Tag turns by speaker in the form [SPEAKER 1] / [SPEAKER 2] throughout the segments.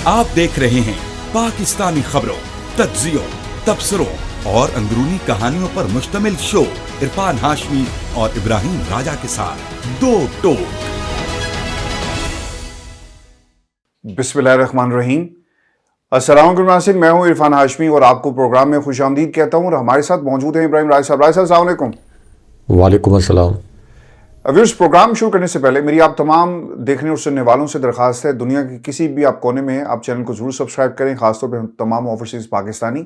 [SPEAKER 1] आप देख रहे हैं पाकिस्तानी खबरों, तज्जियों, तबसरों और अंदरूनी कहानियों पर मुश्तमिल शो इरफान हाशमी और इब्राहिम राजा के साथ दो टोक।
[SPEAKER 2] बिस्मिल्लाहिर्रहमानिर्रहीम। अस्सलाम वालेकुम, मैं हूं इरफान हाशमी और आपको प्रोग्राम में खुशामदीद कहता हूं। और हमारे साथ मौजूद हैं इब्राहिम राजा साहब। राजा साहब, अस्सलाम वालेकुम।
[SPEAKER 3] वालेकुम अस्सलाम।
[SPEAKER 2] व्यूअर्स, प्रोग्राम शुरू करने से पहले मेरी आप तमाम देखने और सुनने वालों से दरख्वास्त है, दुनिया के किसी भी आप कोने में हैं, आप चैनल को जरूर सब्सक्राइब करें, खासतौर पर तमाम ओवरसीज पाकिस्तानी।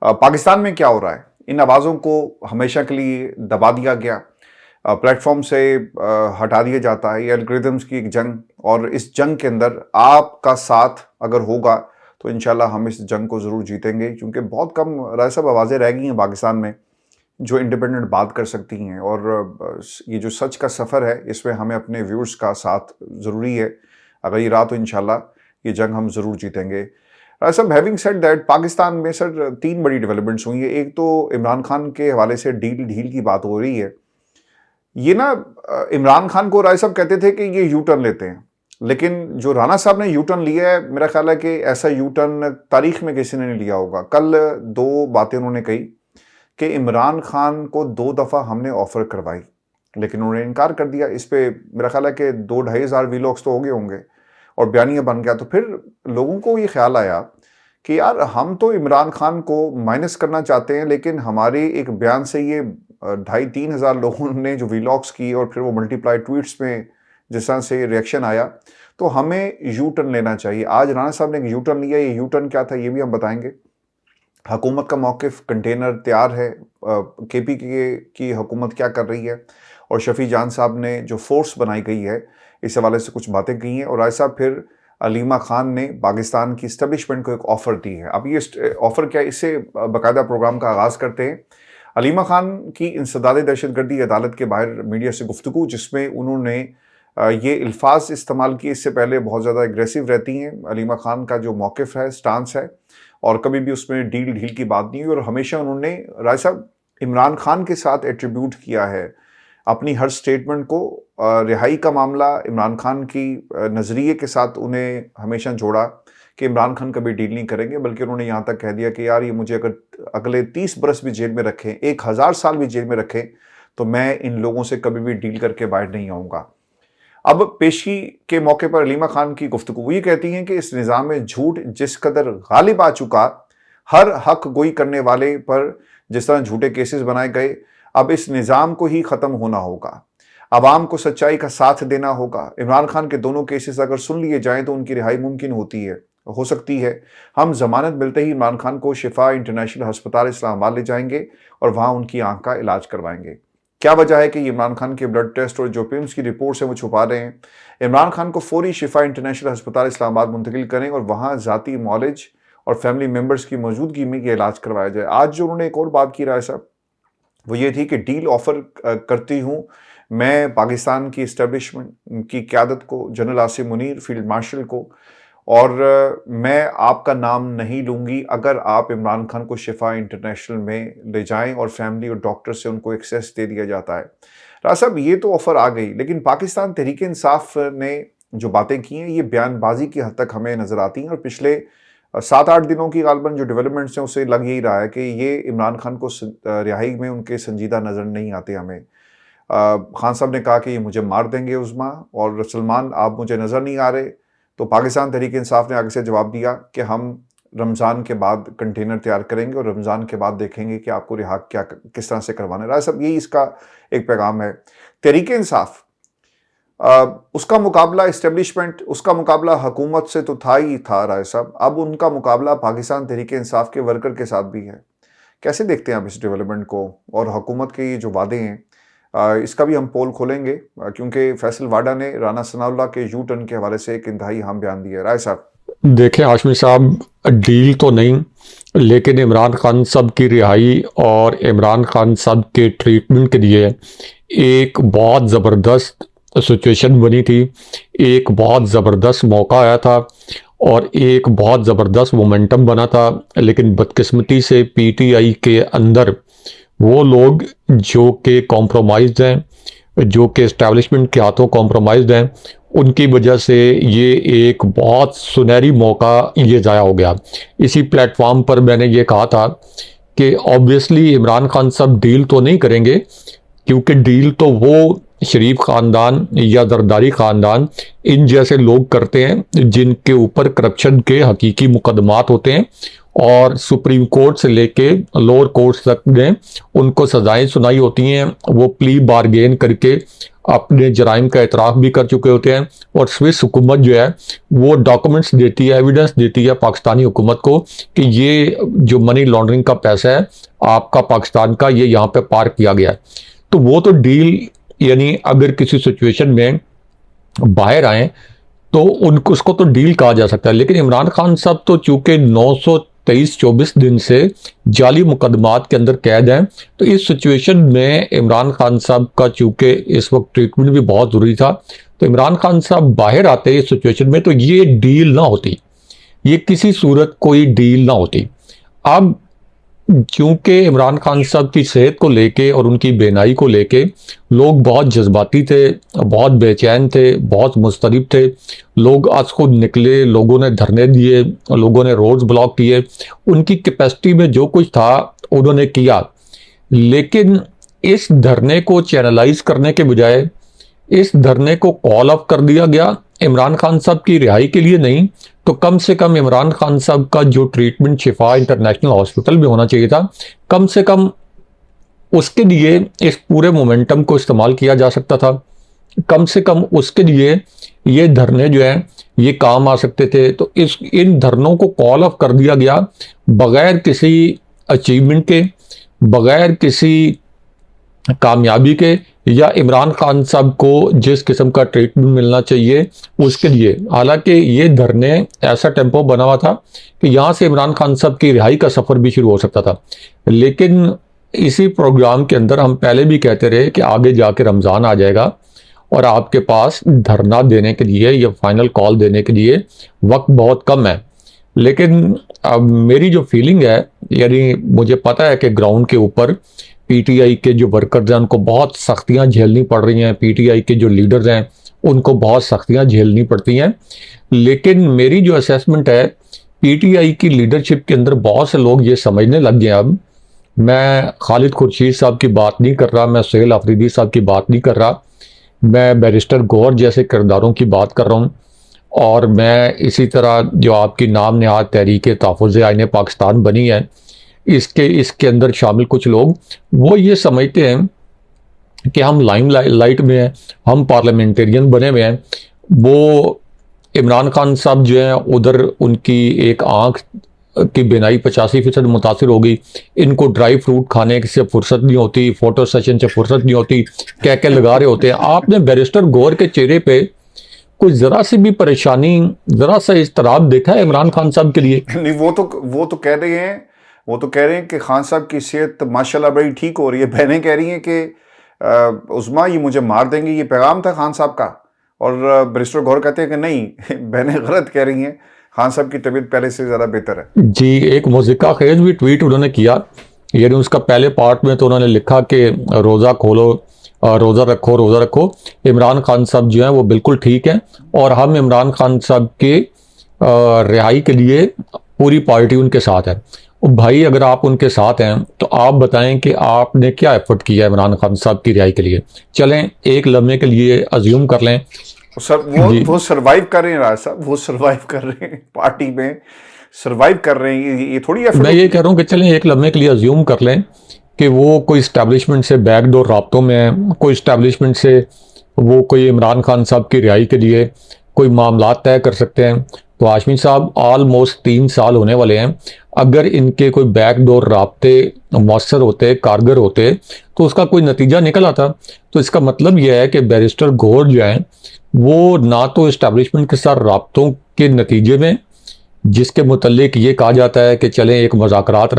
[SPEAKER 2] पाकिस्तान में क्या हो रहा है, इन आवाज़ों को हमेशा के लिए दबा दिया गया, प्लेटफॉर्म से हटा दिया जाता है। ये एल्गोरिदम्स की एक जंग, और इस जंग के अंदर आपका साथ अगर होगा तो इंशाल्लाह हम इस जंग को ज़रूर जीतेंगे। क्योंकि बहुत कम राय साहब आवाज़ें रह गई हैं पाकिस्तान में जो इंडिपेंडेंट बात कर सकती हैं, और ये जो सच का सफ़र है इसमें हमें अपने व्यूअर्स का साथ ज़रूरी है। अगर ये रहा तो इंशाल्लाह ये जंग हम ज़रूर जीतेंगे। राय साहब, हैविंग सेड दैट, पाकिस्तान में सर 3 बड़ी डेवलपमेंट्स हुई हैं। एक तो इमरान खान के हवाले से डील की बात हो रही है। ये ना इमरान खान को राय साहब कहते थे कि ये यू टर्न लेते हैं, लेकिन जो राणा साहब ने यू टर्न लिया है, मेरा ख्याल है कि ऐसा यू टर्न तारीख में किसी ने नहीं लिया होगा। कल 2 बातें उन्होंने कही कि इमरान खान को 2 दफ़ा हमने ऑफ़र करवाई लेकिन उन्होंने इनकार कर दिया। इस पे मेरा ख्याल है कि 2-2.5 हज़ार वीलॉग्स तो हो गए होंगे और बयानिया बन गया। तो फिर लोगों को ये ख्याल आया कि यार हम तो इमरान खान को माइनस करना चाहते हैं, लेकिन हमारे एक बयान से ये 2,500-3 हज़ार लोगों ने जो वीलॉग्स की और फिर वो मल्टीप्लाई ट्वीट्स में जिस तरह से रिएक्शन आया, तो हमें यू टर्न लेना चाहिए। आज राणा साहब ने एक यू टर्न लिया। ये यू टर्न क्या था ये भी हम बताएंगे। हुकूमत का मौक़िफ़, कंटेनर तैयार है, केपी की हुकूमत क्या कर रही है, और शफी जान साहब ने जो फोर्स बनाई गई है इस हवाले से कुछ बातें की हैं। और राय साहब फिर अलीमा खान ने पाकिस्तान की इस्टेब्लिशमेंट को एक ऑफ़र दी है। अब ये ऑफ़र क्या है, इससे बाकायदा प्रोग्राम का आगाज़ करते हैं। अलीमा खान की इंसदाद दहशतगर्दी अदालत के बाहर मीडिया से गुफ्तगू, जिसमें उन्होंने ये अल्फाज इस्तेमाल किए, इससे पहले बहुत ज़्यादा एग्रेसिव रहती हैं। अलीमा खान का जो मौक़िफ़ है, स्टांस है, और कभी भी उसमें डील की बात नहीं हुई। और हमेशा उन्होंने राय साहब इमरान खान के साथ एट्रीब्यूट किया है अपनी हर स्टेटमेंट को। रिहाई का मामला इमरान खान की नज़रिए के साथ उन्हें हमेशा जोड़ा कि इमरान खान कभी डील नहीं करेंगे, बल्कि उन्होंने यहाँ तक कह दिया कि यार ये मुझे अगर अगले 30 बरस भी जेल में रखें, 1000 साल भी जेल में रखें, तो मैं इन लोगों से कभी भी डील करके बाहर नहीं आऊँगा। अब पेशी के मौके पर अलीमा खान की गुफ्तगू ये कहती हैं कि इस निज़ाम में झूठ जिस कदर गालिब आ चुका, हर हक गोई करने वाले पर जिस तरह झूठे केसेस बनाए गए, अब इस निज़ाम को ही ख़त्म होना होगा। अवाम को सच्चाई का साथ देना होगा। इमरान खान के दोनों केसेस अगर सुन लिए जाएं तो उनकी रिहाई मुमकिन हो सकती है। हम ज़मानत मिलते ही इमरान खान को शिफा इंटरनेशनल हस्पताल इस्लामाबाद ले जाएंगे और वहाँ उनकी आँख का इलाज करवाएंगे। क्या वजह है कि इमरान खान के ब्लड टेस्ट और जो पिम्स की रिपोर्ट्स हैं वो छुपा रहे हैं? इमरान खान को फौरी शिफा इंटरनेशनल हस्पताल इस्लामाबाद मुंतकिल करें और वहाँ ज़ाती मॉलेज और फैमिली मेम्बर्स की मौजूदगी में ये इलाज करवाया जाए। आज जो उन्होंने एक और बात की राय साहब, वो ये थी कि डील ऑफ़र करती हूँ मैं पाकिस्तान की इस्टेब्लिशमेंट की क़यादत को, general Asim Munir field marshal को, और मैं आपका नाम नहीं लूँगी अगर आप इमरान खान को शिफा इंटरनेशनल में ले जाएं और फैमिली और डॉक्टर से उनको एक्सेस दे दिया जाता है। राजा साहब, ये तो ऑफ़र आ गई, लेकिन पाकिस्तान तहरीक इंसाफ ने जो बातें की हैं ये बयानबाजी की हद तक हमें नज़र आती हैं। और पिछले 7-8 दिनों की गालबन जो डेवलपमेंट्स हैं उससे लग यही रहा है कि ये इमरान खान को रिहाई में उनके संजीदा नज़र नहीं आते हमें। खान साहब ने कहा कि ये मुझे मार देंगे उज़्मा, और सलमान आप मुझे नज़र नहीं आ रहे। तो पाकिस्तान तहरीक इंसाफ ने आगे से जवाब दिया कि हम रमज़ान के बाद कंटेनर तैयार करेंगे और रमज़ान के बाद देखेंगे कि आपको रिहा किस तरह से करवाना है। राय साहब, यही इसका एक पैगाम है। तहरीक इंसाफ उसका मुकाबला इस्टेब्लिशमेंट, उसका मुकाबला हुकूमत से तो था ही था राय साहब, अब उनका मुकाबला पाकिस्तान तहरीक इंसाफ के वर्कर के साथ भी है। कैसे देखते हैं आप इस डेवलपमेंट को और हुकूमत के ये जो वादे हैं? इसका भी हम पोल खोलेंगे क्योंकि फैसल वाडा ने राना सनाउल्लाह के यू टर्न के हवाले से एक इंतहाई अहम बयान दिया है। राय साहब,
[SPEAKER 3] देखें हाशमी साहब, डील तो नहीं, लेकिन इमरान खान साहब की रिहाई और इमरान खान साहब के ट्रीटमेंट के लिए एक बहुत ज़बरदस्त सिचुएशन बनी थी, एक बहुत ज़बरदस्त मौका आया था और एक बहुत ज़बरदस्त मोमेंटम बना था। लेकिन बदकिस्मती से पीटीआई के अंदर वो लोग जो कि कॉम्प्रोमाइज़ हैं, जो कि इस्टेब्लिशमेंट के हाथों कॉम्प्रोमाइज्ड हैं, उनकी वजह से ये एक बहुत सुनहरी मौका ये ज़ाया हो गया। इसी प्लेटफॉर्म पर मैंने ये कहा था कि ऑब्वियसली इमरान खान साहब डील तो नहीं करेंगे, क्योंकि डील तो वो शरीफ ख़ानदान या जरदारी ख़ानदान इन जैसे लोग करते हैं जिनके ऊपर करप्शन के हकीकी मुकदमात होते हैं, और सुप्रीम कोर्ट से लेके लोअर कोर्ट तक ने उनको सज़ाएं सुनाई होती हैं। वो प्ली बारगेन करके अपने जराइम का एतराफ़ भी कर चुके होते हैं, और स्विस हुकूमत जो है वो डॉक्यूमेंट्स देती है, एविडेंस देती है पाकिस्तानी हुकूमत को कि ये जो मनी लॉन्ड्रिंग का पैसा है आपका पाकिस्तान का, ये यहाँ पे पार किया गया है। तो वो तो डील, यानी अगर किसी सिचुएशन में बाहर आए तो उनको उसको तो डील कहा जा सकता है। लेकिन इमरान खान साहब तो चूंकि 923-24 दिन से जाली मुकदमात के अंदर कैद हैं, तो इस सिचुएशन में इमरान खान साहब का चूंकि इस वक्त ट्रीटमेंट भी बहुत ज़रूरी था, तो इमरान खान साहब बाहर आते इस सिचुएशन में तो ये डील ना होती, ये किसी सूरत कोई डील ना होती। अब क्योंकि इमरान खान साहब की सेहत को लेके और उनकी बेनाई को लेके लोग बहुत जज्बाती थे, बहुत बेचैन थे, बहुत मुस्तरब थे। लोग आज खुद निकले, लोगों ने धरने दिए, लोगों ने रोड्स ब्लॉक किए, उनकी कैपेसिटी में जो कुछ था उन्होंने किया। लेकिन इस धरने को चैनलाइज करने के बजाय इस धरने को कॉल ऑफ कर दिया गया इमरान खान साहब की रिहाई के लिए नहीं, तो कम से कम इमरान खान साहब का जो ट्रीटमेंट शिफा इंटरनेशनल हॉस्पिटल में होना चाहिए था, कम से कम उसके लिए इस पूरे मोमेंटम को इस्तेमाल किया जा सकता था। कम से कम उसके लिए ये धरने जो हैं ये काम आ सकते थे। तो इन धरनों को कॉल ऑफ कर दिया गया बगैर किसी अचीवमेंट के, बगैर किसी कामयाबी के, या इमरान खान साहब को जिस किस्म का ट्रीटमेंट मिलना चाहिए उसके लिए। हालांकि ये धरने ऐसा टेम्पो बना हुआ था कि यहाँ से इमरान खान साहब की रिहाई का सफ़र भी शुरू हो सकता था। लेकिन इसी प्रोग्राम के अंदर हम पहले भी कहते रहे कि आगे जाके रमज़ान आ जाएगा और आपके पास धरना देने के लिए या फाइनल कॉल देने के लिए वक्त बहुत कम है। लेकिन अब मेरी जो फीलिंग है, यानी मुझे पता है कि ग्राउंड के ऊपर पीटीआई के जो वर्कर्स हैं उनको बहुत सख्तियां झेलनी पड़ रही हैं, पीटीआई के जो लीडर्स हैं उनको बहुत सख्तियां झेलनी पड़ती हैं। लेकिन मेरी जो असेसमेंट है, पीटीआई की लीडरशिप के अंदर बहुत से लोग ये समझने लग गए। अब मैं खालिद खुर्शीद साहब की बात नहीं कर रहा, मैं सुहेल अफरीदी साहब की बात नहीं कर रहा, मैं बैरिस्टर गौहर जैसे किरदारों की बात कर रहा हूँ, और मैं इसी तरह जो आपकी नाम नहाद तहरीक तहफ़्फ़ुज़ आईन पाकिस्तान बनी है, इसके अंदर शामिल कुछ लोग वो ये समझते हैं कि हम लाइट में हैं, हम पार्लियामेंटेरियन बने हुए हैं। वो इमरान खान साहब जो हैं उधर उनकी एक आंख की बिनाई 85% मुतासिर होगी, इनको ड्राई फ्रूट खाने से फुर्सत नहीं होती, फोटो सेशन से फुर्सत नहीं होती, कह लगा रहे होते हैं। आपने बैरिस्टर गौहर के चेहरे पे कोई ज़रा सी भी परेशानी, ज़रा सा इज़्तिराब देखा है इमरान खान साहब के लिए?
[SPEAKER 2] नहीं, वो तो कह रहे हैं कि खान साहब की सेहत माशाल्लाह बड़ी ठीक हो रही है। बहनें कह रही हैं कि उस्मा ये मुझे मार देंगे, ये पैगाम था खान साहब का। और बैरिस्टर गौहर कहते हैं कि नहीं, बहनें गलत कह रही हैं, खान साहब की तबीयत पहले से ज़्यादा बेहतर है।
[SPEAKER 3] जी, एक मुज़िका खेज भी ट्वीट उन्होंने किया, यानी उसका पहले पार्ट में तो उन्होंने लिखा कि रोज़ा खोलो, रोज़ा रखो। इमरान खान साहब जो हैं वो बिल्कुल ठीक हैं और हम इमरान खान साहब के रिहाई के लिए पूरी पार्टी उनके साथ है। भाई अगर आप उनके साथ हैं तो आप बताएं कि आपने क्या एफर्ट किया है इमरान खान साहब की रिहाई के लिए। चलें एक लम्हे के लिए अज्यूम कर लें
[SPEAKER 2] सर वो सर्वाइव कर रहे हैं राज साहब, वो सर्वाइव कर रहे हैं, पार्टी में सर्वाइव कर रहे हैं, ये थोड़ी एफर्ट।
[SPEAKER 3] मैं ये कह रहा हूँ कि चलें एक लम्हे के लिए अज्यूम कर लें कि वो कोई इस्टेब्लिशमेंट से बैकडोर राब्तों में है, कोई इस्टेब्लिशमेंट से वो कोई इमरान खान साहब की रिहाई के लिए कोई मामला तय कर सकते हैं। तो हाशमी साहब ऑलमोस्ट 3 साल होने वाले हैं, अगर इनके कोई बैकडोर राब्ते मौसर होते, कारगर होते, तो उसका कोई नतीजा निकल आता। तो इसका मतलब यह है कि बैरिस्टर गौहर जो हैं वो ना तो इस्टेब्लिशमेंट के साथ राब्तों के नतीजे में, जिसके मुतल्लिक ये कहा जाता है कि चलें एक मज़ाकरात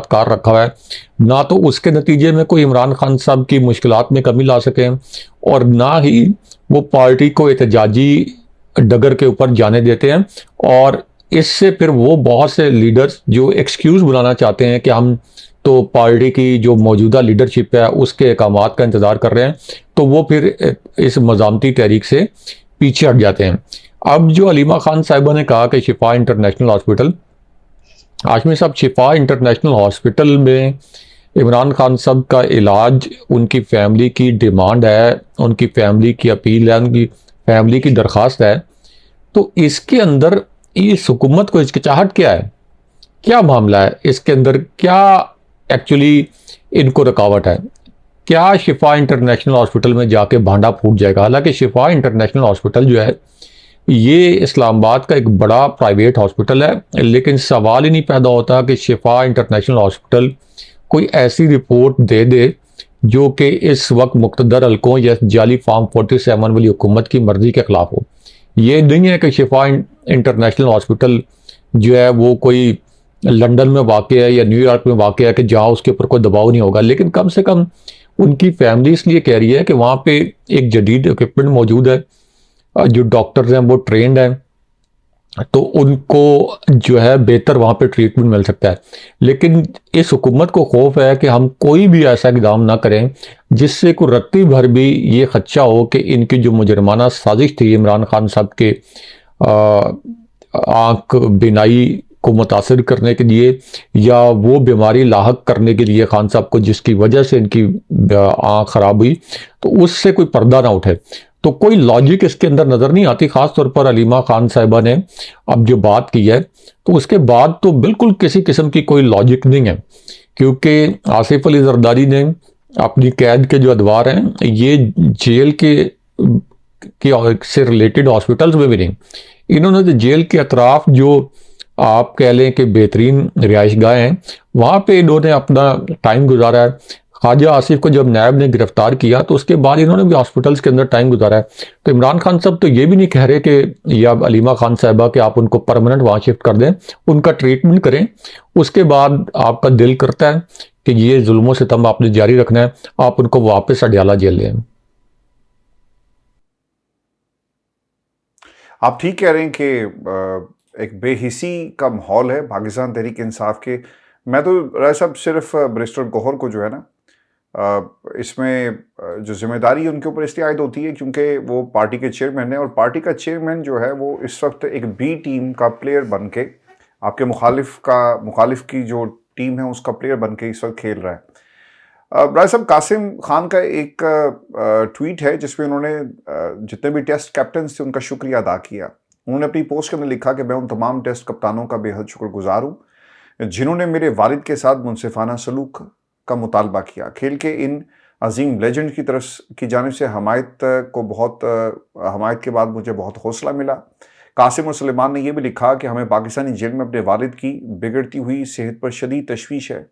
[SPEAKER 3] कार रखा हुआ है, ना तो उसके नतीजे में कोई इमरान खान साहब की मुश्किलात में कमी ला सकें, और ना ही वो पार्टी को एहतजाजी डगर के ऊपर जाने देते हैं। और इससे फिर वो बहुत से लीडर्स जो एक्सक्यूज़ बुलाना चाहते हैं कि हम तो पार्टी की जो मौजूदा लीडरशिप है उसके अहकामात का इंतज़ार कर रहे हैं, तो वो फिर इस मज़ामती तहरीक से पीछे हट जाते हैं। अब जो हलीमा खान साहिबा ने कहा कि शिफा इंटरनेशनल हॉस्पिटल, हाशमी साहब, शिफा इंटरनेशनल हॉस्पिटल में इमरान खान साहब का इलाज उनकी फैमिली की डिमांड है, उनकी फैमिली की अपील है, उनकी फैमिली की दरख्वास्त है, तो इसके अंदर इस हुकूमत को हिचकिचाहट क्या है? क्या मामला है इसके अंदर? क्या एक्चुअली इनको रुकावट है? क्या शिफा इंटरनेशनल हॉस्पिटल में जाके भांडा फूट जाएगा? हालांकि शिफा इंटरनेशनल हॉस्पिटल जो है ये इस्लामाबाद का एक बड़ा प्राइवेट हॉस्पिटल है, लेकिन सवाल ही नहीं पैदा होता कि शिफा इंटरनेशनल हॉस्पिटल कोई ऐसी रिपोर्ट दे दे जो कि इस वक्त मुक़्तदर हल्कों या जाली फार्म 47 वाली हुकूमत की मर्जी के खिलाफ हो। ये नहीं है कि शिफा इंटरनेशनल हॉस्पिटल जो है वो कोई लंदन में वाक़ है या न्यूयॉर्क में वाक़ है कि जहाँ उसके ऊपर कोई दबाव नहीं होगा, लेकिन कम से कम उनकी फैमिली इसलिए कह रही है कि वहाँ पे एक जदीद इक्विपमेंट मौजूद है, जो डॉक्टर्स हैं वो ट्रेंड हैं, तो उनको जो है बेहतर वहाँ पे ट्रीटमेंट मिल सकता है। लेकिन इस हुकूमत को खौफ है कि हम कोई भी ऐसा इकदाम ना करें जिससे कोई रत्ती भर भी ये खदशा हो कि इनकी जो मुजरमाना साजिश थी इमरान खान साहब के आँख बिनाई को मुतासर करने के लिए या वो बीमारी लाहक करने के लिए खान साहब को, जिसकी वजह से इनकी आँख ख़राब हुई, तो उससे कोई पर्दा ना उठे। तो कोई लॉजिक इसके अंदर नज़र नहीं आती। ख़ास तौर पर हलीमा खान साहिबा ने अब जो बात की है तो उसके बाद तो बिल्कुल किसी किस्म की कोई लॉजिक नहीं है, क्योंकि आसिफ अली जरदारी ने अपनी कैद के जो अदवार हैं ये जेल के से रिलेटेड हॉस्पिटल्स में भी नहीं, इन्होंने तो जेल के अतराफ जो आप कह लें कि बेहतरीन रिहाइश गाह हैं वहाँ पे इन्होंने अपना टाइम गुजारा है। ख्वाजा आसिफ को जब नैब ने गिरफ्तार किया तो उसके बाद इन्होंने भी हॉस्पिटल्स के अंदर टाइम गुजारा है। तो इमरान खान साहब तो ये भी नहीं कह रहे कि या हलीमा खान साहिबा कि आप उनको परमानेंट वहाँ शिफ्ट कर दें, उनका ट्रीटमेंट करें, उसके बाद आपका दिल करता है कि ये जुल्मों से तम आपने जारी रखना है, आप उनको वापस अडयाला जेल लें।
[SPEAKER 2] आप ठीक कह रहे हैं कि एक बेहिसी का माहौल है पाकिस्तान तहरीक इंसाफ के। मैं तो राय साहब सिर्फ बैरिस्टर गौहर को जो है ना इसमें जो जिम्मेदारी उनके ऊपर इसलिए आयद होती है क्योंकि वो पार्टी के चेयरमैन हैं, और पार्टी का चेयरमैन जो है वो इस वक्त एक बी टीम का प्लेयर बन के आपके मुखालिफ की जो टीम है उसका प्लेयर बन के इस वक्त खेल रहा है। राय साहब, कासिम खान का एक ट्वीट है जिसमें उन्होंने जितने भी टेस्ट कैप्टन थे उनका शुक्रिया अदा किया। उन्होंने अपनी पोस्ट के अंदर लिखा कि मैं उन तमाम टेस्ट कप्तानों का बेहद शुक्रगुजार हूँ जिन्होंने मेरे वालिद के साथ मुनसिफाना सलूक का मुतालबा किया। खेल के इन अजीम लेजेंड की तरफ की जानिब से हमायत के बाद मुझे बहुत हौसला मिला। कासिम और सुलेमान ने यह भी लिखा कि हमें पाकिस्तानी जेल में अपने वालिद की बिगड़ती हुई सेहत पर शदीद तशवीश है।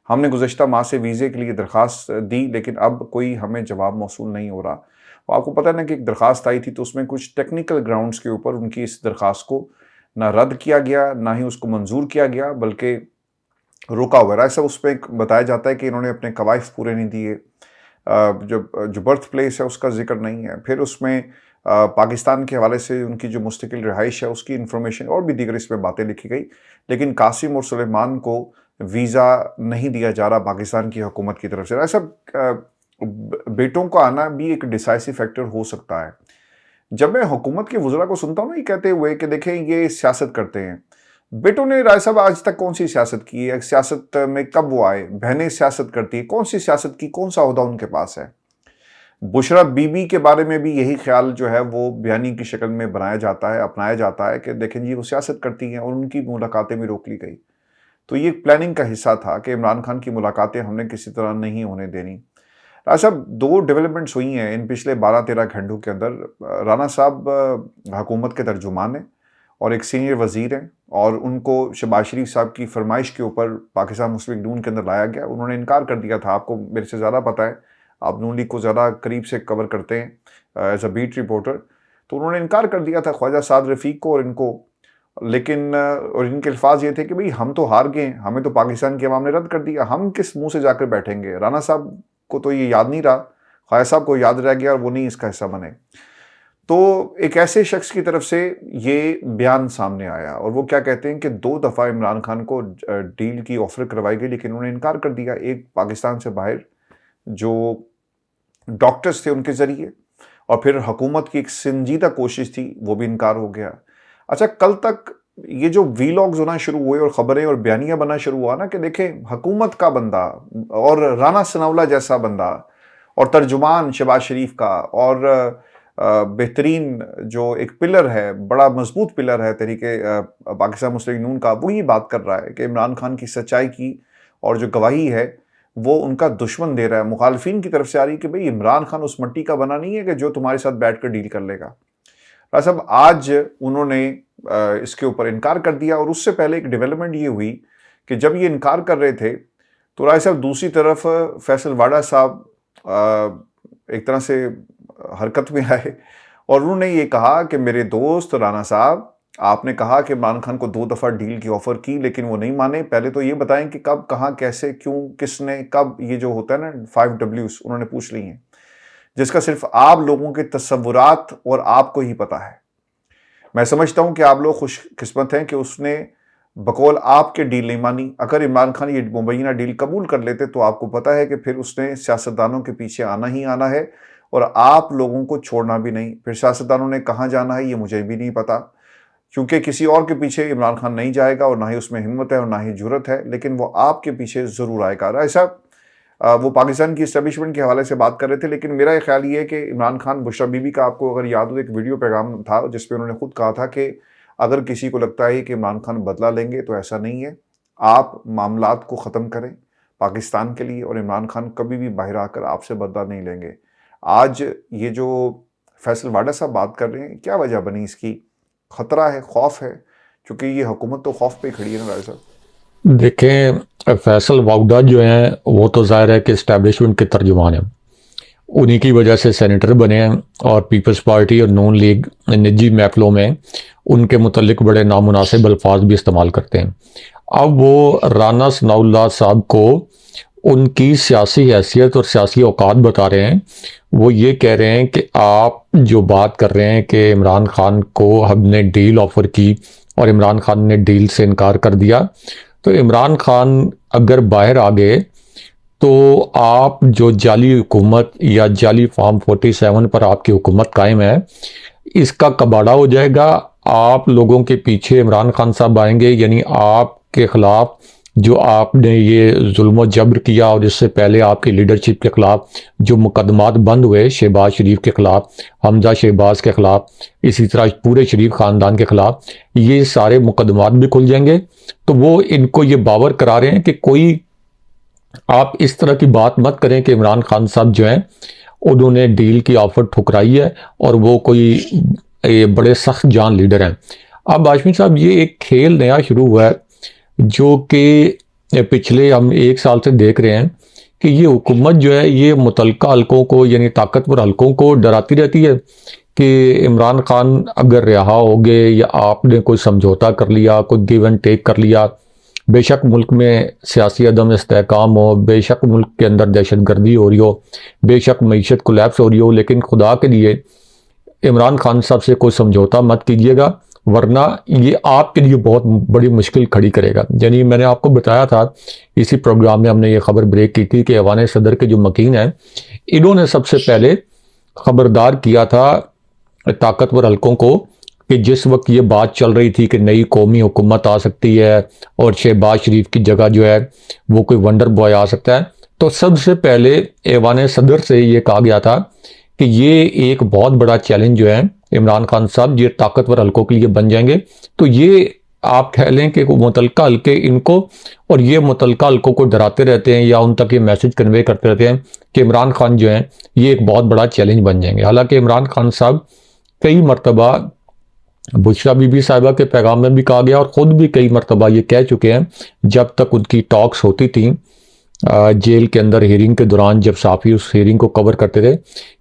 [SPEAKER 2] हमने गुज़श्ता माह से वीज़े के लिए दरख्वास्त दी लेकिन अब कोई हमें जवाब मौसूल नहीं हो रहा। आपको पता है ना कि एक दरख्वास्त आई थी तो उसमें कुछ टेक्निकल ग्राउंड्स के ऊपर उनकी इस दरख्वास्त को ना रद्द किया गया ना ही उसको मंजूर किया गया, बल्कि रोका हुआ है। ऐसा उसमें बताया जाता है कि इन्होंने अपने कवायद पूरे नहीं दिए, जो बर्थ प्लेस है उसका जिक्र नहीं है, फिर उसमें पाकिस्तान के हवाले से उनकी जो मुस्तकिल रिहाइश है उसकी इंफॉर्मेशन और भी दीगर इसमें बातें लिखी गई। लेकिन कासिम और सुलेमान को वीज़ा नहीं दिया जा रहा पाकिस्तान की हुकूमत की तरफ से। ऐसा बेटों का आना भी एक डिसाइसिव फैक्टर हो सकता है। जब मैं हुकूमत के वज़रा को सुनता हूँ ना ये कहते हुए कि देखें ये सियासत करते हैं, बेटों ने राय साहब आज तक कौन सी सियासत की है? सियासत में कब वो आए? बहनें सियासत करती है, कौन सी सियासत की, कौन सा ओहदा उनके पास है? बुशरा बीबी के बारे में भी यही ख्याल जो है वो बयानी की शक्ल में बनाया जाता है, अपनाया जाता है कि देखें जी वो सियासत करती हैं और उनकी मुलाकातें भी रोक ली गई। तो ये प्लानिंग का हिस्सा था कि इमरान खान की मुलाकातें हमने किसी तरह नहीं होने देनी। राना साहब, दो डेवलपमेंट्स हुई हैं इन पिछले 12-13 घंटों के अंदर। राना साहब हुकूमत के तर्जुमान हैं और एक सीनियर वज़ीर हैं, और उनको शहबाज शरीफ साहब की फरमाइश के ऊपर पाकिस्तान मुस्लिम लीग नून के अंदर लाया गया। उन्होंने इनकार कर दिया था। आपको मेरे से ज़्यादा पता है, आप नून लीग को ज़्यादा करीब से कवर करते हैं एज अ बीट रिपोर्टर। तो उन्होंने इनकार कर दिया था ख्वाजा साद रफ़ीक को और इनको, लेकिन और इनके अल्फाज ये थे कि भाई हम तो हार गए, हमें तो पाकिस्तान की अवाम ने रद्द कर दिया, हम किस मुँह से जाकर बैठेंगे। राना साहब को तो ये याद नहीं रहा, ख्वाजा साहब को याद रह गया और वो नहीं इसका हिस्सा बने। तो एक ऐसे शख्स की तरफ से ये बयान सामने आया और वो क्या कहते हैं कि 2 दफ़ा इमरान खान को डील की ऑफर करवाई गई, लेकिन उन्होंने इनकार कर दिया। एक पाकिस्तान से बाहर जो डॉक्टर्स थे उनके ज़रिए, और फिर हुकूमत की एक संजीदा कोशिश थी, वो भी इनकार हो गया। अच्छा, कल तक ये जो वीलॉग्स होना शुरू हुए और ख़बरें और बयानियाँ बनना शुरू हुआ ना कि देखें हुकूमत का बंदा और राना सनाउल्लाह जैसा बंदा और तर्जुमान शहबाज शरीफ का और बेहतरीन जो एक पिलर है, बड़ा मजबूत पिलर है तहरीके पाकिस्तान मुस्लिम लीग नून का, वो ही बात कर रहा है कि इमरान खान की सच्चाई की और जो गवाही है वो उनका दुश्मन दे रहा है। मुखालफिन की तरफ से आ रही है कि भाई इमरान खान उस मट्टी का बना नहीं है कि जो तुम्हारे साथ बैठ कर डील कर लेगा। राय साहब, आज उन्होंने इसके ऊपर इनकार कर दिया, और उससे पहले एक डेवलपमेंट ये हुई कि जब ये इनकार कर रहे थे तो राय साहब दूसरी तरफ फैसल वाडा साहब एक तरह से हरकत में आए और उन्होंने ये कहा कि मेरे दोस्त राना साहब, आपने कहा कि इमरान खान को 2 दफ़ा डील की ऑफ़र की लेकिन वो नहीं माने। पहले तो ये बताएं कि कब, कहाँ, कैसे, क्यों, किसने, कब, ये जो होता है ना 5 Ws उन्होंने पूछ ली हैं, जिसका सिर्फ आप लोगों के तस्वुरात और आपको ही पता है। मैं समझता हूं कि आप लोग खुशकिस्मत हैं कि उसने बकौल आपके डील नहीं मानी। अगर इमरान खान ये मुबैना डील कबूल कर लेते तो आपको पता है कि फिर उसने सियासतदानों के पीछे आना ही आना है और आप लोगों को छोड़ना भी नहीं। फिर सियासतदानों ने कहाँ जाना है ये मुझे भी नहीं पता, क्योंकि किसी और के पीछे इमरान खान नहीं जाएगा और ना ही उसमें हिम्मत है और ना ही जुर्रत है, लेकिन वो आपके पीछे ज़रूर आएगा। ऐसा वो पाकिस्तान की इस्टेब्लिशमेंट के हवाले से बात कर रहे थे, लेकिन मेरा ख्याल ये है कि इमरान खान बुशरा बीबी का, आपको अगर याद हो, एक वीडियो पैगाम था जिसपे उन्होंने खुद कहा था कि अगर किसी को लगता है कि इमरान खान बदला लेंगे तो ऐसा नहीं है, आप मामलात को ख़त्म करें पाकिस्तान के लिए, और इमरान खान कभी भी बाहर आकर आपसे बदला नहीं लेंगे। आज ये जो फैसल वाडा साहब बात कर रहे हैं, क्या वजह बनी इसकी? ख़तरा है, खौफ है, क्योंकि ये हुकूमत तो खौफ पे खड़ी है ना राय साहब।
[SPEAKER 3] देखें, फैसल वाउडा जो हैं वो तो ज़ाहिर है कि इस्टेब्लिशमेंट के तर्जुमान हैं, उन्हीं की वजह से सेनेटर बने हैं, और पीपल्स पार्टी और नून लीग निजी महफिलों में उनके मुतल्लिक बड़े नामुनासिब अल्फाज भी इस्तेमाल करते हैं। अब वो राना सनाउल्लाह साहब को उनकी सियासी हैसियत और सियासी औकात बता रहे हैं। वो ये कह रहे हैं कि आप जो बात कर रहे हैं कि इमरान खान को हमने डील ऑफ़र की और इमरान खान ने डील से इनकार कर दिया, तो इमरान खान अगर बाहर आ गए तो आप जो जाली हुकूमत या जाली फॉर्म 47 पर आपकी हुकूमत कायम है, इसका कबाड़ा हो जाएगा। आप लोगों के पीछे इमरान खान साहब आएंगे, यानी आपके ख़िलाफ़ जो आपने ये जुल्म जबर किया और इससे पहले आपकी लीडरशिप के ख़िलाफ़ जो मुकदमात बंद हुए, शहबाज शरीफ के ख़िलाफ़, हमजा शहबाज के ख़िलाफ़, इसी तरह पूरे शरीफ ख़ानदान के ख़िलाफ़, ये सारे मुकदमात भी खुल जाएंगे। तो वो इनको ये बावर करा रहे हैं कि कोई आप इस तरह की बात मत करें कि इमरान खान साहब जो हैं उन्होंने डील की ऑफ़र ठुकराई है और वो कोई बड़े सख्त जान लीडर हैं। अब हाशमी साहब, ये एक खेल नया शुरू हुआ है जो कि पिछले हम 1 साल से देख रहे हैं कि ये हुकूमत जो है ये मुतल्लिका हल्कों को, यानी ताकतवर हल्कों को डराती रहती है कि इमरान खान अगर रिहा हो गए या आपने कोई समझौता कर लिया, कोई गिव एंड टेक कर लिया, बेशक मुल्क में सियासी अदम इस्तेहकाम हो, बेशक मुल्क के अंदर दहशतगर्दी हो रही हो, बेशक मईशत कोलैप्स हो रही हो, लेकिन खुदा के लिए इमरान खान साहब से कोई समझौता मत कीजिएगा, वरना ये आपके लिए बहुत बड़ी मुश्किल खड़ी करेगा। यानी मैंने आपको बताया था, इसी प्रोग्राम में हमने ये खबर ब्रेक की थी कि ऐवान सदर के जो मकीन हैं, इन्होंने सबसे पहले खबरदार किया था ताकतवर हल्कों को कि जिस वक्त ये बात चल रही थी कि नई कौमी हुकूमत आ सकती है और शहबाज शरीफ की जगह जो है वो कोई वंडर बॉय आ सकता है, तो सबसे पहले ऐवान सदर से ये कहा गया था कि ये एक बहुत बड़ा चैलेंज जो है इमरान खान साहब ये ताकतवर हल्कों के लिए बन जाएंगे। तो ये आप कह लें कि मुतल्लिका हल्के इनको और ये मुतल्लिका हल्कों को डराते रहते हैं या उन तक ये मैसेज कन्वे करते रहते हैं कि इमरान खान जो हैं ये एक बहुत बड़ा चैलेंज बन जाएंगे। हालांकि इमरान खान साहब कई मरतबा बुशरा बीबी साहिबा के पैगाम में भी कहा गया और ख़ुद भी कई मरतबा ये कह चुके हैं, जब तक उनकी टॉक्स होती थी जेल के अंदर हियरिंग के दौरान, जब साफ़ी उस हियरिंग को कवर करते थे,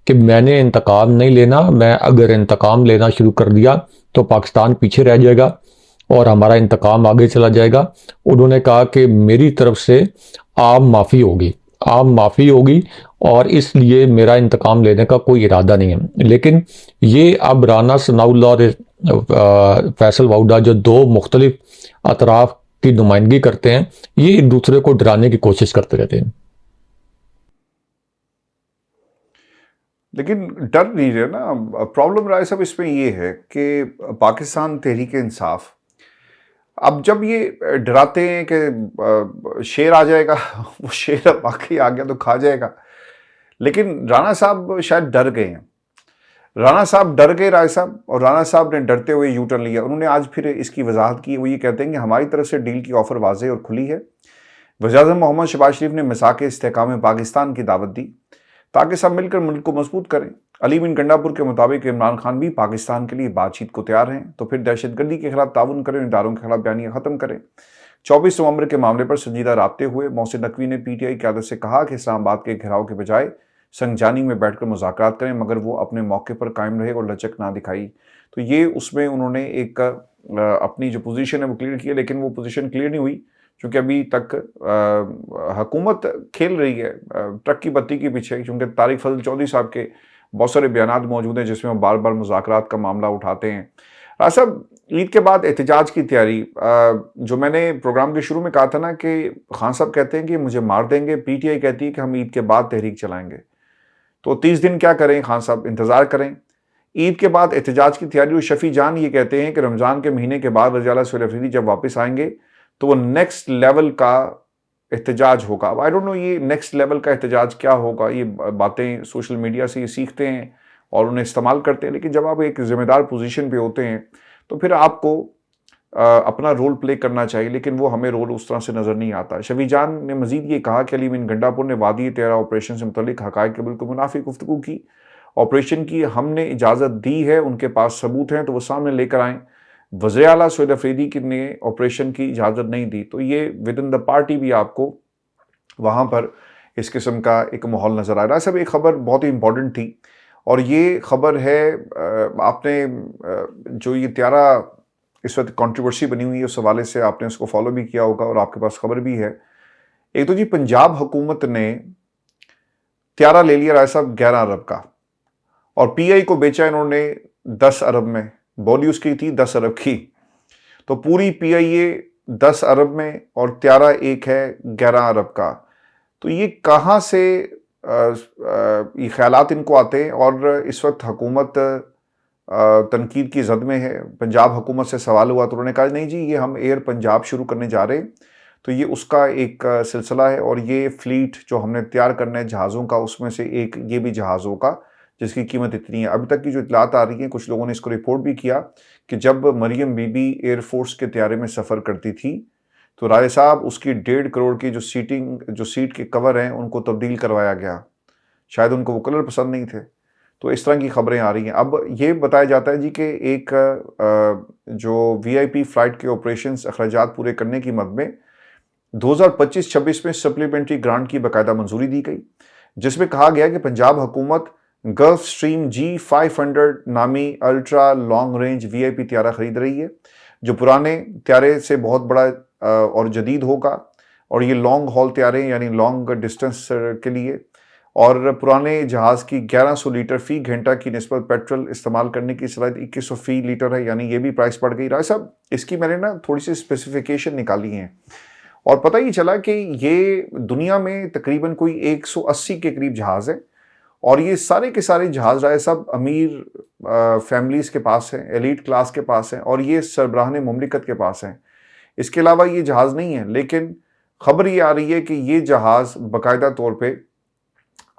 [SPEAKER 3] कि मैंने इंतकाम नहीं लेना, मैं अगर इंतकाम लेना शुरू कर दिया तो पाकिस्तान पीछे रह जाएगा और हमारा इंतकाम आगे चला जाएगा। उन्होंने कहा कि मेरी तरफ से आम माफ़ी होगी और इसलिए मेरा इंतकाम लेने का कोई इरादा नहीं है। लेकिन ये अब राना सनाउल्लाह और फैसल वाउडा जो दो मुख्तलिफ अतराफ की नुमाइंदगी करते हैं, ये एक दूसरे को डराने की कोशिश करते रहते हैं।
[SPEAKER 2] लेकिन डर नहीं रहे ना। प्रॉब्लम राय साहब इसमें ये है कि पाकिस्तान तहरीक इंसाफ अब जब ये डराते हैं कि शेर आ जाएगा वो शेर अब वाकई आ गया तो खा जाएगा, लेकिन राणा साहब शायद डर गए हैं। राणा साहब डर गए राय साहब, और राणा साहब ने डरते हुए यू टर्न लिया। उन्होंने आज फिर इसकी वजाहत की। वो ये कहते हैं कि हमारी तरफ से डील की ऑफर वाज़ेह और खुली है। वज़ीर-ए-आज़म मोहम्मद शहबाज शरीफ ने मिसाक इस्तेहकाम पाकिस्तान की दावत दी ताकि सब मिलकर मुल्क को मजबूत करें। अली बिन गंडापुर के मुताबिक इमरान खान भी पाकिस्तान के लिए बातचीत को तैयार हैं, तो फिर दहशतगर्दी के खिलाफ ताउन करें, इदारों के खिलाफ बयानियां खत्म करें। 24 नवंबर के मामले पर संजीदा राब्ते हुए। मोहसिन नकवी ने पीटीआई क़यादत से कहा कि इस्लामाबाद के घेराव के बजाय संगजानी में बैठकर मुज़ाकरात करें, मगर वो अपने मौके पर कायम रहे और लचक ना दिखाई। तो ये उसमें उन्होंने एक अपनी जो पोजीशन है वो क्लियर की है, लेकिन वो पोजीशन क्लियर नहीं हुई क्योंकि अभी तक हुकूमत खेल रही है ट्रक की बत्ती के पीछे, क्योंकि तारिक फजल चौधरी साहब के बहुत सारे बयानात मौजूद हैं जिसमें वो बार बार मुज़ाकरात का मामला उठाते हैं। राज साहब, ईद के बाद एहतजाज की तैयारी, जो मैंने प्रोग्राम के शुरू में कहा था ना कि खान साहब कहते हैं कि मुझे मार देंगे, पीटीआई कहती है कि हम ईद के बाद तहरीक चलाएंगे। तो 30 दिन क्या करें खान साहब, इंतज़ार करें। ईद के बाद एहतजाज की तैयारी। और शफी जान ये कहते हैं कि रमज़ान के महीने के बाद रज़ी अल्लाह सुहेल अफरीदी जब वापस आएंगे तो वो नेक्स्ट लेवल का एहतजाज होगा। अब आई डोंट नो ये नेक्स्ट लेवल का एहतजाज क्या होगा। ये बातें सोशल मीडिया से ये सीखते हैं और उन्हें इस्तेमाल करते हैं, लेकिन जब आप एक ज़िम्मेदार पोजीशन पे होते हैं तो फिर आपको अपना रोल प्ले करना चाहिए, लेकिन वो हमें रोल उस तरह से नज़र नहीं आता। शफी जान ने मजीद ये कहा कि अली बिन गंडापुर ने वादी तेरा ऑपरेशन से मुतल्लिक हक़ाइक़ के बिल्कुल मुनाफी गुफ्तगू की। ऑपरेशन की हमने इजाज़त दी है, उनके पास सबूत हैं तो वो सामने लेकर आएँ। वज़ीर आला सुहेल अफरीदी की ने ऑपरेशन की इजाज़त नहीं दी। तो ये विद इन द पार्टी भी आपको वहाँ पर इस किस्म का एक माहौल नज़र आ रहा है। सब एक ख़बर बहुत ही इंपॉर्टेंट थी, और ये ख़बर है आपने जो ये त्यारा इस वक्त कंट्रोवर्सी बनी हुई है उस हवाले से आपने उसको फॉलो भी किया होगा और आपके पास ख़बर भी है। एक तो जी पंजाब हुकूमत ने त्यारा ले लिया राय साहब 11 अरब का, और पीआई को बेचा इन्होंने 10 अरब में। बोली उसकी थी 10 अरब की, तो पूरी पीआईए 10 अरब में और त्यारा एक है 11 अरब का। तो ये कहाँ से ये ख्यालात इनको आते हैं। और इस वक्त हुकूमत तनकीद की जद में है। पंजाब हुकूमत से सवाल हुआ तो उन्होंने कहा नहीं जी ये हम एयर पंजाब शुरू करने जा रहे हैं, तो ये उसका एक सिलसिला है, और ये फ्लीट जो हमने तैयार करना है जहाज़ों का, उसमें से एक ये भी जहाज़ों का जिसकी कीमत इतनी है। अभी तक की जो इतलात आ रही हैं, कुछ लोगों ने इसको रिपोर्ट भी किया कि जब मरियम बीबी एयरफोर्स के त्यारे में सफ़र करती थी तो राय साहब उसकी 1.5 करोड़ की जो सीट के कवर हैं उनको तब्दील करवाया गया। शायद उनको वो कलर पसंद नहीं थे। तो इस तरह की खबरें आ रही हैं। अब ये बताया जाता है जी कि एक जो वीआईपी फ़्लाइट के ऑपरेशंस अखराजात पूरे करने की मद में 2025-26 में सप्लीमेंट्री ग्रांट की बाकायदा मंजूरी दी गई, जिसमें कहा गया कि पंजाब हुकूमत गल्फ स्ट्रीम G500 नामी अल्ट्रा लॉन्ग रेंज वीआईपी त्यारा खरीद रही है, जो पुराने त्यारे से बहुत बड़ा और जदीद होगा, और ये लॉन्ग हॉल त्यारे यानी लॉन्ग डिस्टेंस के लिए, और पुराने जहाज़ की 1100 लीटर फ़ी घंटा की निस्बत पेट्रोल इस्तेमाल करने की सलाहियत 2100 फ़ी लीटर है, यानी ये भी प्राइस बढ़ गई। राय साहब इसकी मैंने ना थोड़ी सी स्पेसिफिकेशन निकाली हैं, और पता ही चला कि ये दुनिया में तकरीबन कोई 180 के करीब जहाज़ हैं, और ये सारे के सारे जहाज़ राय साहब अमीर फैमिलीज़ के पास हैं, एलीट क्लास के पास हैं, और ये सरबराहान मुमलिकत के पास हैं। इसके अलावा ये जहाज़ नहीं है, लेकिन ख़बर ये आ रही है कि ये जहाज़ बाकायदा तौर पे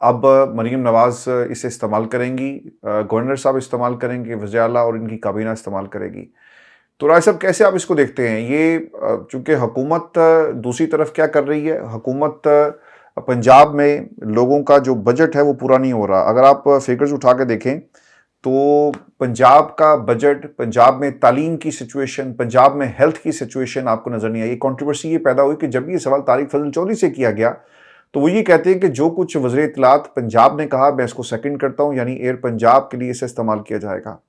[SPEAKER 2] अब मरीम नवाज़ इसे इस्तेमाल करेंगी, गवर्नर साहब इस्तेमाल करेंगे, वज़ीर आला और इनकी काबीना इस्तेमाल करेगी। तो राय साहब कैसे आप इसको देखते हैं? ये चूँकि हुकूमत दूसरी तरफ क्या कर रही है, हुकूमत पंजाब में लोगों का जो बजट है वो पूरा नहीं हो रहा। अगर आप फिगर्स उठा के देखें तो पंजाब का बजट, पंजाब में तालीम की सिचुएशन, पंजाब में हेल्थ की सिचुएशन आपको नज़र नहीं आई। कंट्रोवर्सी ये पैदा हुई कि जब ये सवाल तारिक फजल चौधरी से किया गया तो वो ये कहते हैं कि जो कुछ वज़ीर इत्तलात पंजाब ने कहा मैं इसको सेकंड करता हूँ, यानी एयर पंजाब के लिए इसे इस्तेमाल किया जाएगा।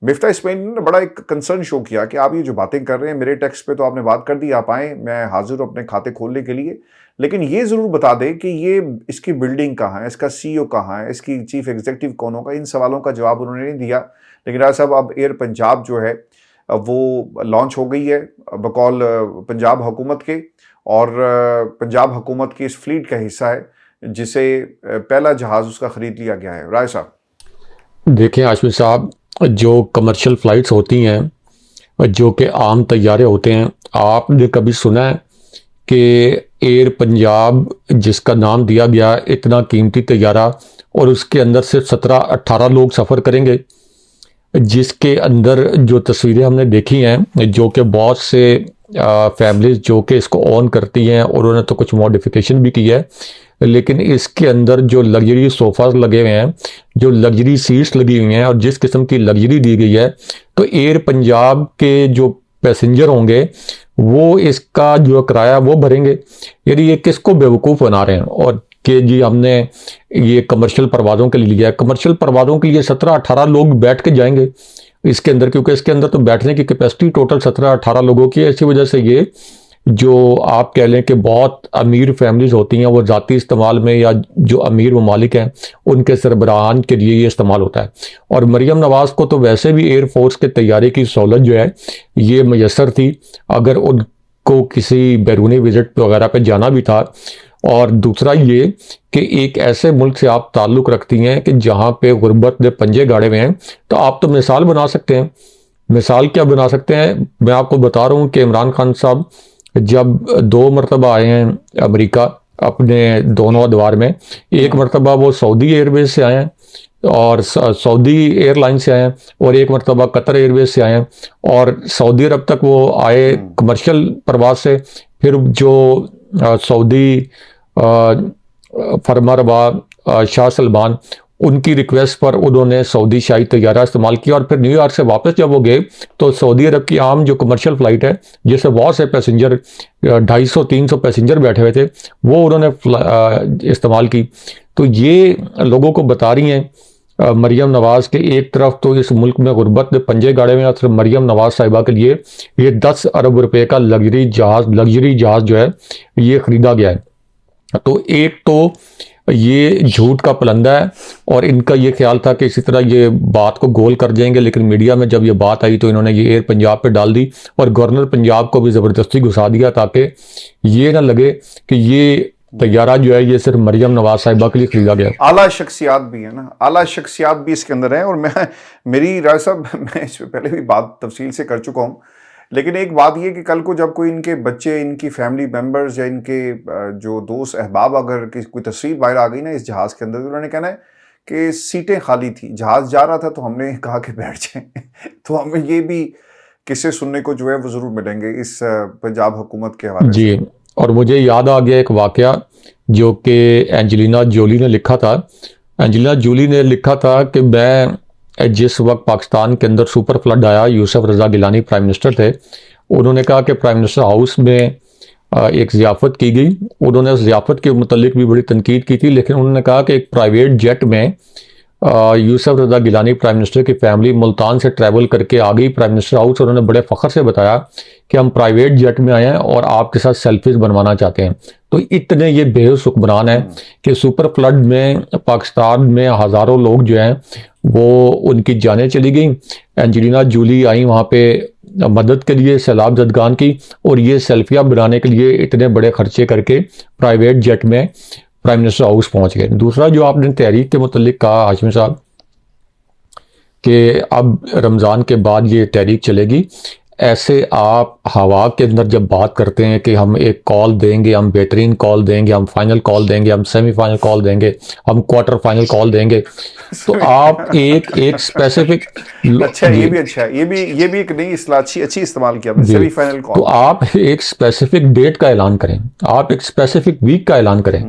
[SPEAKER 2] मिफ्ता इस्माइल ने बड़ा एक कंसर्न शो किया कि आप ये जो बातें कर रहे हैं, मेरे टेक्स्ट पे तो आपने बात कर दी, आप आए, मैं हाजिर हूं अपने खाते खोलने के लिए, लेकिन ये जरूर बता दें कि ये इसकी बिल्डिंग कहाँ है, इसका सीईओ कहाँ है, इसकी चीफ एग्जीक्यूटिव कौन होगा। इन सवालों का जवाब उन्होंने नहीं दिया। लेकिन राजा साहब, अब एयर पंजाब जो है वो लॉन्च हो गई है बकौल पंजाब हुकूमत के, और पंजाब हुकूमत की इस फ्लीट का हिस्सा है जिसे पहला जहाज उसका खरीद लिया गया है। राय साहब
[SPEAKER 3] देखिए हाशमी साहब, जो कमर्शियल फ़्लाइट्स होती हैं, जो कि आम तैयारे होते हैं, आपने कभी सुना है कि एयर पंजाब जिसका नाम दिया गया, इतना कीमती तैयारा, और उसके अंदर सिर्फ 17-18 लोग सफ़र करेंगे? जिसके अंदर जो तस्वीरें हमने देखी हैं, जो कि बहुत से फैमिलीज जो कि इसको ऑन करती हैं, और उन्होंने तो कुछ मॉडिफिकेशन भी की है, लेकिन इसके अंदर जो लग्जरी सोफ़ाज लगे हुए हैं, जो लग्जरी सीट्स लगी हुई हैं, और जिस किस्म की लग्जरी दी गई है, तो एयर पंजाब के जो पैसेंजर होंगे वो इसका जो किराया वो भरेंगे। यानी ये किसको बेवकूफ़ बना रहे हैं, और कि जी हमने ये कमर्शियल परवाज़ों के लिए लिया है। कमर्शियल परवाज़ों के लिए 17-18 लोग बैठ के जाएंगे इसके अंदर, क्योंकि इसके अंदर तो बैठने की कैपेसिटी टोटल 17-18 लोगों की है। इसी वजह से ये जो आप कह लें कि बहुत अमीर फैमिलीज होती हैं, वो ज़ाती इस्तेमाल में, या जो अमीर ममालिक हैं उनके सरबराहान के लिए ये इस्तेमाल होता है। और मरियम नवाज़ को तो वैसे भी एयरफोर्स के तैयारी की सहूलत जो है ये मैसर थी, अगर उनको किसी बैरूनी विजिट वगैरह पे जाना भी था। और दूसरा ये कि एक ऐसे मुल्क से आप ताल्लुक़ रखती हैं कि जहाँ पे गुर्बत ने पंजे गाड़े हुए हैं, तो आप तो मिसाल बना सकते हैं। मिसाल क्या बना सकते हैं, मैं आपको बता रहा हूँ कि इमरान खान साहब जब 2 मरतबा आए हैं अमेरिका अपने दोनों अदवार में, एक मरतबा वो सऊदी एयरवेज से आए हैं और सऊदी एयरलाइन से आए हैं, और एक मरतबा कतर एयरवेज से आए हैं, और सऊदी अरब तक वो आए कमर्शियल प्रवास से। फिर जो सऊदी फरमारवा शाह सलमान, उनकी रिक्वेस्ट पर उन्होंने सऊदी शाही तैयारा इस्तेमाल किया, और फिर न्यूयॉर्क से वापस जब वो गए तो सऊदी अरब की आम जो कमर्शियल फ़्लाइट है जिससे बहुत से पैसेंजर 250-300 पैसेंजर बैठे हुए थे, वो उन्होंने इस्तेमाल की। तो ये लोगों को बता रही हैं मरियम नवाज़ के, एक तरफ तो इस मुल्क में गुर्बत ने पंजे गाड़े हुए हैं, और मरियम नवाज़ साहिबा के लिए ये 10 अरब रुपए का लग्जरी जहाज़ जो है ये ख़रीदा गया है। तो एक तो ये झूठ का पलंदा है, और इनका ये ख्याल था कि इसी तरह ये बात को गोल कर जाएंगे, लेकिन मीडिया में जब ये बात आई तो इन्होंने ये एयर पंजाब पे डाल दी, और गवर्नर पंजाब को भी ज़बरदस्ती घुसा दिया, ताकि ये ना लगे कि ये तैयारा जो है ये सिर्फ मरियम नवाज साहिबा के लिए खरीदा गया।
[SPEAKER 2] आला शख्सियात भी है ना, आला शख्सियात भी इसके अंदर है। और मेरी राय साहब, मैं इस पर पहले भी बात तफसील से कर चुका हूँ, लेकिन एक बात ये कि कल को जब कोई इनके बच्चे, इनकी फैमिली मेंबर्स या इनके जो दोस्त अहबाब अगर कोई तस्वीर बाहर आ गई ना इस जहाज़ के अंदर, तो उन्होंने कहना है कि सीटें खाली थी, जहाज़ जा रहा था तो हमने कहा कि बैठ जाएं। तो हमें ये भी किस्से सुनने को जो है वो ज़रूर मिलेंगे इस पंजाब हुकूमत के हवाले
[SPEAKER 3] जी। और मुझे याद आ गया एक वाक़या जो कि एंजेलिना जोली ने लिखा था। एंजेलिना जोली ने लिखा था कि मैं जिस वक्त पाकिस्तान के अंदर सुपर फ्लड आया, यूसुफ रज़ा गिलानी प्राइम मिनिस्टर थे, उन्होंने कहा कि प्राइम मिनिस्टर हाउस में एक ज़ियाफ़त की गई। उन्होंने उस ज़ियाफ़त के मुतल्लिक भी बड़ी तनकीद की थी, लेकिन उन्होंने कहा कि एक प्राइवेट जेट में यूसुफ रज़ा गिलानी प्राइम मिनिस्टर की फैमिली मुल्तान से ट्रैवल करके आ गई प्राइम मिनिस्टर हाउस। उन्होंने बड़े फ़ख्र से बताया कि हम प्राइवेट जेट में आए हैं और आपके साथ सेल्फीज बनवाना चाहते हैं। तो इतने ये बेहद हुक्मरान हैं कि सुपर फ्लड में पाकिस्तान में हज़ारों लोग जो हैं वो उनकी जानें चली गई। एंजेलिना जूली आई वहाँ पे मदद के लिए सैलाब ज़दगान की, और ये सेल्फियाँ बनाने के लिए इतने बड़े खर्चे करके प्राइवेट जेट में प्राइम मिनिस्टर हाउस पहुँच गए। दूसरा जो आपने तहरीक के मुतल्लिक कहा हाशिम साहब कि अब रमज़ान के बाद ये तहरीक चलेगी, ऐसे आप हवा के अंदर जब बात करते हैं कि हम एक कॉल देंगे, हम बेहतरीन कॉल देंगे, हम फाइनल कॉल देंगे, हम सेमीफाइनल कॉल देंगे, हम क्वार्टर फाइनल कॉल देंगे, तो आप एक स्पेसिफिक
[SPEAKER 2] अच्छा ये भी अच्छा है, ये भी एक नई इस्तेलाह अच्छी इस्तेमाल किया सेमीफाइनल कॉल।
[SPEAKER 3] तो आप एक स्पेसिफिक डेट का ऐलान करें, आप एक स्पेसिफिक वीक का ऐलान करें।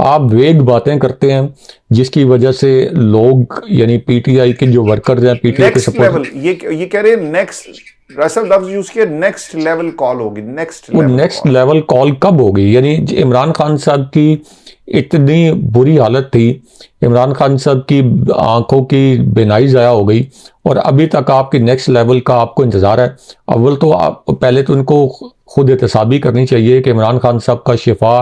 [SPEAKER 3] आप वेग बातें करते हैं जिसकी वजह से लोग, यानी पीटीआई के जो वर्कर्स हैं, पीटीआई के सपोर्ट,
[SPEAKER 2] ये कह रहे हैं राय साहब लफ्ज यूज किया, नेक्स्ट लेवल कॉल होगी, नेक्स्ट
[SPEAKER 3] वो
[SPEAKER 2] लेवल
[SPEAKER 3] नेक्स्ट लेवल कॉल कब होगी? यानी इमरान खान साहब की इतनी बुरी हालत थी, इमरान खान साहब की आंखों की बिनाई ज़ाया हो गई और अभी तक आपकी नेक्स्ट लेवल का आपको इंतज़ार है। अव्वल तो आप पहले तो उनको खुद एहतसाबी करनी चाहिए कि इमरान खान साहब का शिफा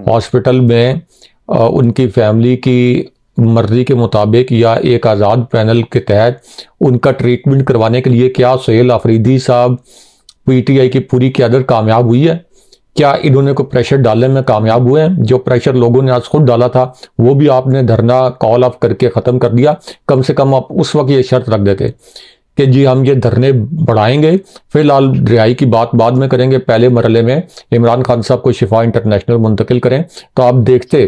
[SPEAKER 3] हॉस्पिटल में उनकी फैमिली की मर्जी के मुताबिक या एक आज़ाद पैनल के तहत उनका ट्रीटमेंट करवाने के लिए क्या सुहेल अफरीदी साहब पीटीआई की पूरी क़यादत कामयाब हुई है? क्या इन्होंने कोई प्रेशर डालने में कामयाब हुए हैं? जो प्रेशर लोगों ने आज खुद डाला था वो भी आपने धरना कॉल ऑफ करके ख़त्म कर दिया। कम से कम आप उस वक्त ये शर्त रख देते कि जी हम ये धरने बढ़ाएंगे, फिलहाल रिहाई की बात बाद में करेंगे, पहले मरहले में इमरान खान साहब को शिफा इंटरनेशनल मुंतकिल करें। तो आप देखते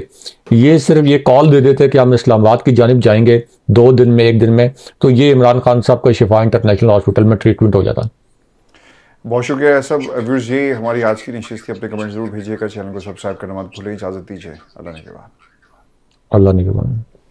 [SPEAKER 3] ये सिर्फ ये कॉल दे देते कि हम इस्लामाबाद की जानिब जाएंगे 2 दिन में 1 दिन में, तो ये इमरान खान साहब को शिफा इंटरनेशनल हॉस्पिटल में ट्रीटमेंट हो जाता।
[SPEAKER 2] बहुत शुक्रिया सब व्यूअर्स, ये हमारी आज की नशिस्त थी। अपने कमेंट जरूर भेजिएगा, चैनल को सब्सक्राइब करना मत भूलिए। इजाजत दीजिए, अल्लाह ने के बाद।
[SPEAKER 3] अल्लाह ने के बाद।